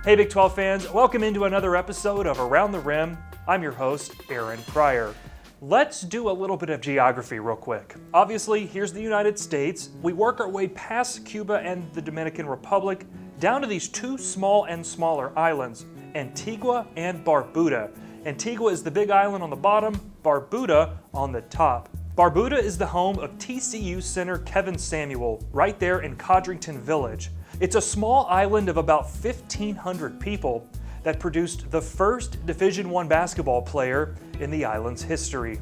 Hey Big 12 fans, welcome into another episode of Around the Rim. I'm your host, Aaron Pryor. Let's do a little bit of geography real quick. Obviously, here's the United States. We work our way past Cuba and the Dominican Republic down to these two small and smaller islands, Antigua and Barbuda. Antigua is the big island on the bottom, Barbuda on the top. Barbuda is the home of TCU center Kevin Samuel, right there in Codrington Village. It's a small island of about 1,500 people that produced the first Division I basketball player in the island's history.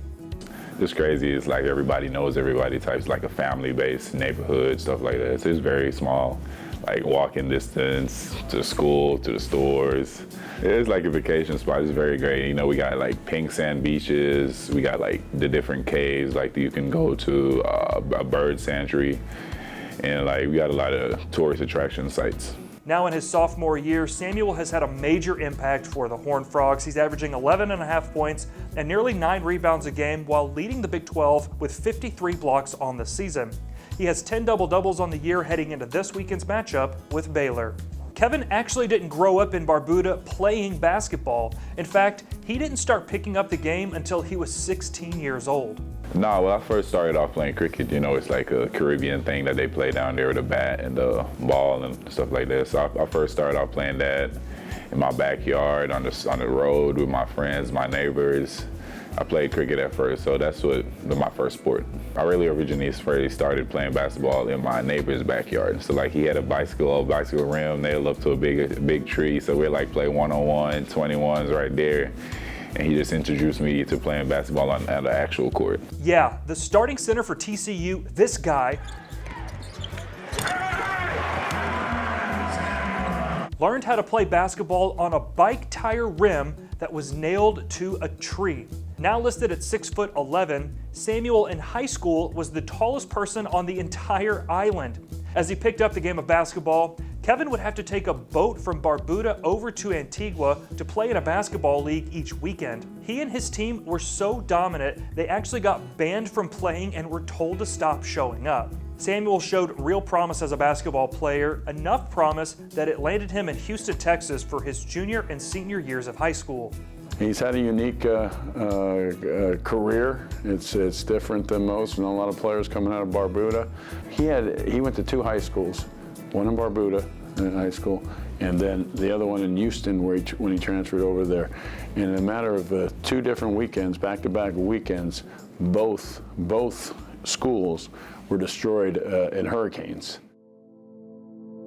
It's crazy. It's like everybody knows everybody types, like a family-based neighborhood, stuff like that. So it's very small, like walking distance to school, to the stores. It's like a vacation spot. It's very great. You know, we got like pink sand beaches. We got like the different caves, like you can go to a bird sanctuary. And like we got a lot of tourist attraction sites. Now in his sophomore year, Samuel has had a major impact for the Horned Frogs. He's averaging 11.5 points and nearly 9 rebounds a game while leading the Big 12 with 53 blocks on the season. He has 10 double-doubles on the year heading into this weekend's matchup with Baylor. Kevin actually didn't grow up in Barbuda playing basketball. In fact, he didn't start picking up the game until he was 16 years old. No, when I first started off playing cricket, you know, it's like a Caribbean thing that they play down there with a bat and the ball and stuff like that. So I first started off playing that in my backyard, on the road with my friends, my neighbors. I played cricket at first, so that's what my first sport. I really originally started playing basketball in my neighbor's backyard. So like he had a bicycle rim nailed up to a big tree, so we'd like play one-on-one, 21s right there. And he just introduced me to playing basketball on the actual court. Yeah, the starting center for TCU, this guy, learned how to play basketball on a bike tire rim that was nailed to a tree. Now listed at 6'11", Samuel in high school was the tallest person on the entire island. As he picked up the game of basketball, Kevin would have to take a boat from Barbuda over to Antigua to play in a basketball league each weekend. He and his team were so dominant, they actually got banned from playing and were told to stop showing up. Samuel showed real promise as a basketball player, enough promise that it landed him in Houston, Texas for his junior and senior years of high school. He's had a unique career. It's different than most, and a lot of players coming out of Barbuda. He went to 2 high schools, one in Barbuda in high school, and then the other one in Houston when he transferred over there. In a matter of 2 different weekends, back-to-back weekends, both schools were destroyed in hurricanes.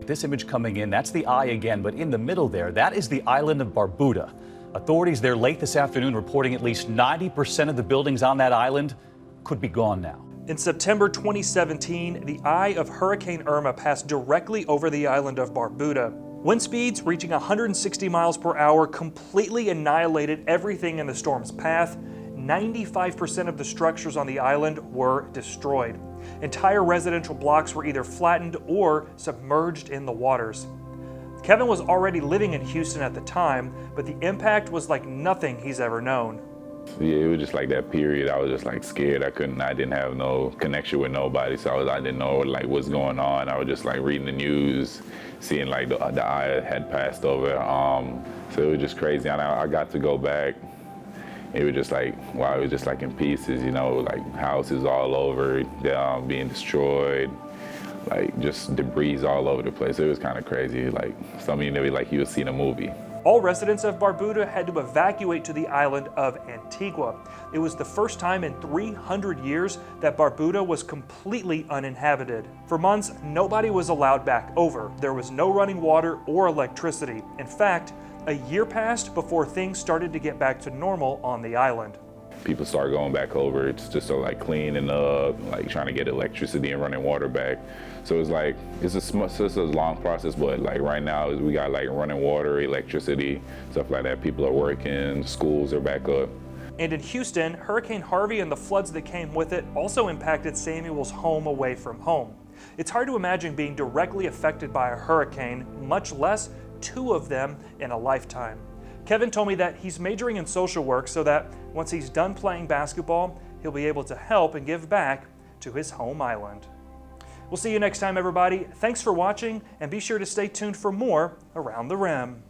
This image coming in, that's the eye again, but in the middle there, that is the island of Barbuda. Authorities there late this afternoon reporting at least 90% of the buildings on that island could be gone now. In September 2017, the eye of Hurricane Irma passed directly over the island of Barbuda. Wind speeds reaching 160 miles per hour completely annihilated everything in the storm's path. 95% of the structures on the island were destroyed. Entire residential blocks were either flattened or submerged in the waters. Kevin was already living in Houston at the time, but the impact was like nothing he's ever known. Yeah, it was just like that period. I was just like scared. I didn't have no connection with nobody, so I didn't know like what's going on. I was just like reading the news, seeing like the eye had passed over. So it was just crazy. And I got to go back. It was just like, wow, it was just like in pieces, you know, like houses all over, being destroyed, like just debris all over the place. It was kind of crazy, like something that like you would see in a movie. All residents of Barbuda had to evacuate to the island of Antigua. It was the first time in 300 years that Barbuda was completely uninhabited. For months, nobody was allowed back over. There was no running water or electricity. In fact, a year passed before things started to get back to normal on the island. People start going back over. It's just so like cleaning up, like trying to get electricity and running water back. So it's like, it's a long process, but like right now we got like running water, electricity, stuff like that. People are working, schools are back up. And in Houston, Hurricane Harvey and the floods that came with it also impacted Samuel's home away from home. It's hard to imagine being directly affected by a hurricane, much less 2 of them in a lifetime. Kevin told me that he's majoring in social work so that once he's done playing basketball, he'll be able to help and give back to his home island. We'll see you next time, everybody. Thanks for watching, and be sure to stay tuned for more Around the Rim.